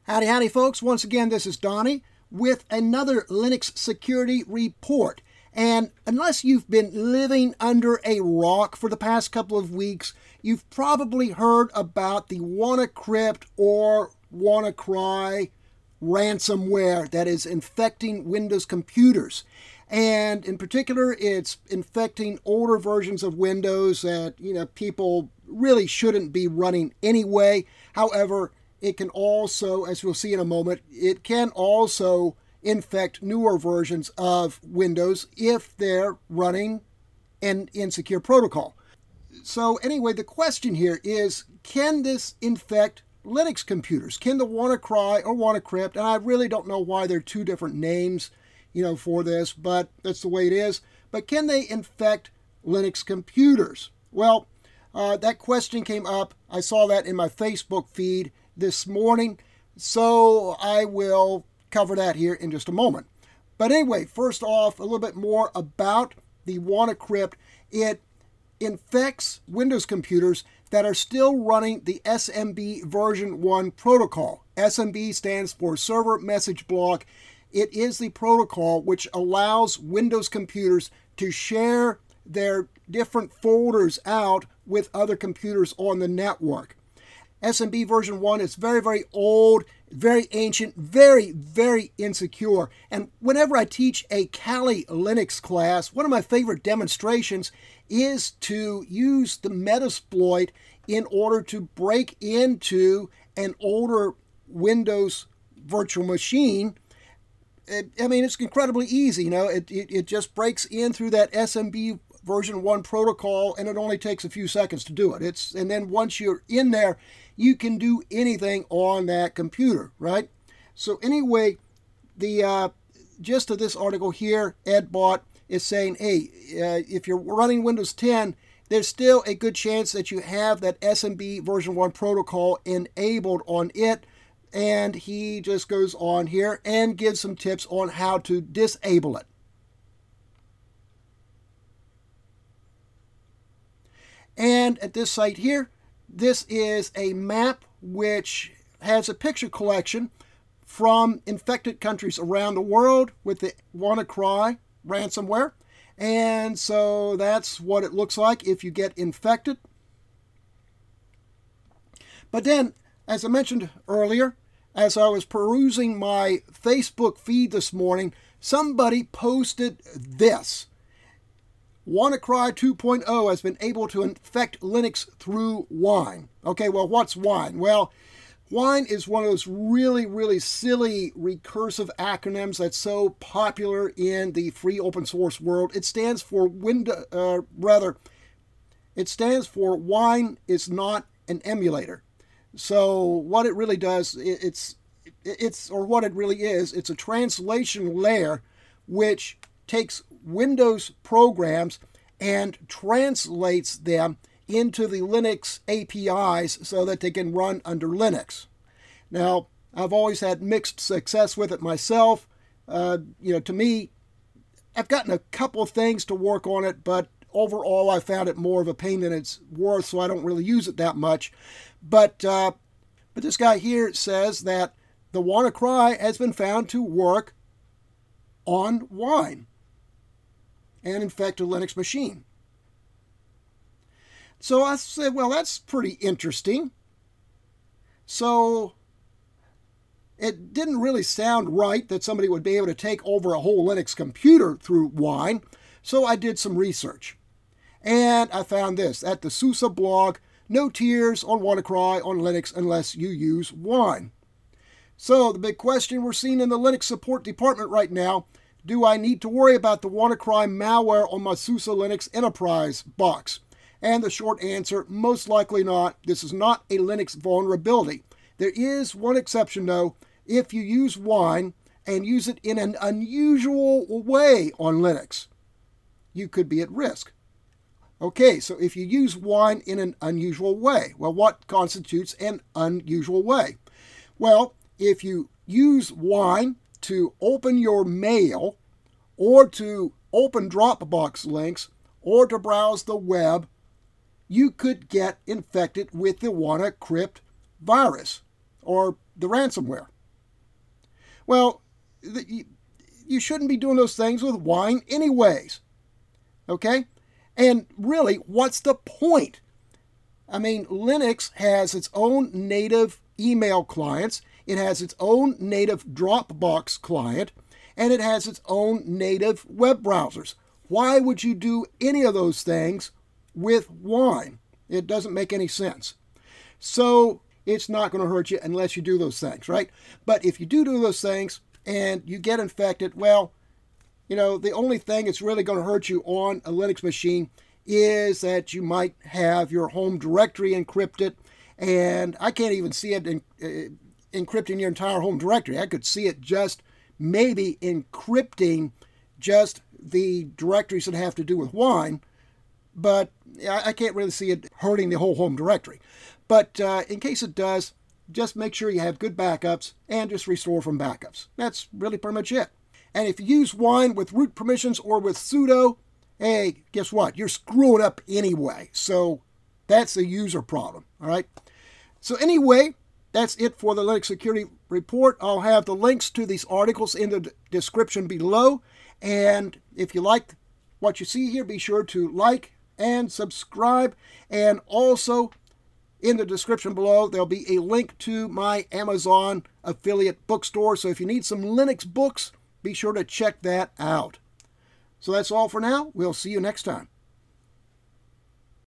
Howdy, howdy, folks. Once again, this is Donnie with another Linux security report. And unless you've been living under a rock for the past couple of weeks, you've probably heard about the WannaCrypt or WannaCry ransomware that is infecting Windows computers. And in particular, it's infecting older versions of Windows that, people really shouldn't be running anyway. However, it can also, as we'll see in a moment, it can also infect newer versions of Windows if they're running an insecure protocol. So anyway, the question here is, can this infect Linux computers? Can the WannaCry or WannaCrypt, and I really don't know why there are two different names, for this, but that's the way it is. But can they infect Linux computers? Well, that question came up. I saw that in my Facebook feed this morning, so I will cover that here in just a moment. But anyway, first off, a little bit more about the WannaCrypt. It infects Windows computers that are still running the SMB version 1 protocol. SMB stands for Server Message Block. It is the protocol which allows Windows computers to share their different folders out with other computers on the network. SMB version 1 is very, very old, very ancient, very, very insecure. And whenever I teach a Kali Linux class, one of my favorite demonstrations is to use the Metasploit in order to break into an older Windows virtual machine. It's incredibly easy. It just breaks in through that SMB version 1 protocol, and it only takes a few seconds to do it. And then once you're in there, you can do anything on that computer, right? So anyway, the gist of this article here, EdBot, is saying, hey, if you're running Windows 10, there's still a good chance that you have that SMB version 1 protocol enabled on it. And he just goes on here and gives some tips on how to disable it. And at this site here, this is a map which has a picture collection from infected countries around the world with the WannaCry ransomware. And so that's what it looks like if you get infected. But then, as I mentioned earlier, as I was perusing my Facebook feed this morning, somebody posted this. WannaCry 2.0 has been able to infect Linux through Wine. Okay, well, what's Wine? Well, Wine is one of those really, really silly recursive acronyms that's so popular in the free open source world. It stands for it stands for Wine is not an emulator. So what it really does, it's a translation layer which takes Windows programs and translates them into the Linux APIs so that they can run under Linux. Now, I've always had mixed success with it myself. To me, I've gotten a couple of things to work on it, but overall I found it more of a pain than it's worth, so I don't really use it that much. But this guy here says that the WannaCry has been found to work on Wine and infect a Linux machine. So I said, well, that's pretty interesting. So it didn't really sound right that somebody would be able to take over a whole Linux computer through Wine. So I did some research. And I found this at the SUSE blog, no tears on WannaCry on Linux unless you use Wine. So the big question we're seeing in the Linux support department right now, do I need to worry about the WannaCry malware on my SUSE Linux Enterprise box? And the short answer, most likely not. This is not a Linux vulnerability. There is one exception though. If you use Wine and use it in an unusual way on Linux, you could be at risk. Okay, so if you use Wine in an unusual way, well, what constitutes an unusual way? Well, if you use Wine to open your mail, or to open Dropbox links, or to browse the web, you could get infected with the WannaCrypt virus, or the ransomware. Well, you shouldn't be doing those things with Wine anyways. Okay? And really, what's the point? I mean, Linux has its own native email clients, it has its own native Dropbox client, and it has its own native web browsers. Why would you do any of those things with Wine? It doesn't make any sense. So it's not going to hurt you unless you do those things, right? But if you do those things and you get infected, well, you know, the only thing that's really going to hurt you on a Linux machine is that you might have your home directory encrypted, and I can't even see it encrypting your entire home directory. I could see it just maybe encrypting just the directories that have to do with Wine, but I can't really see it hurting the whole home directory. But in case it does, just make sure you have good backups and just restore from backups. That's really pretty much it. And if you use Wine with root permissions or with sudo, hey, guess what? You're screwing up anyway. So that's a user problem, all right? So anyway, that's it for the Linux Security Report. I'll have the links to these articles in the description below. And if you like what you see here, be sure to like and subscribe. And also, in the description below, there'll be a link to my Amazon affiliate bookstore. So if you need some Linux books, be sure to check that out. So that's all for now. We'll see you next time.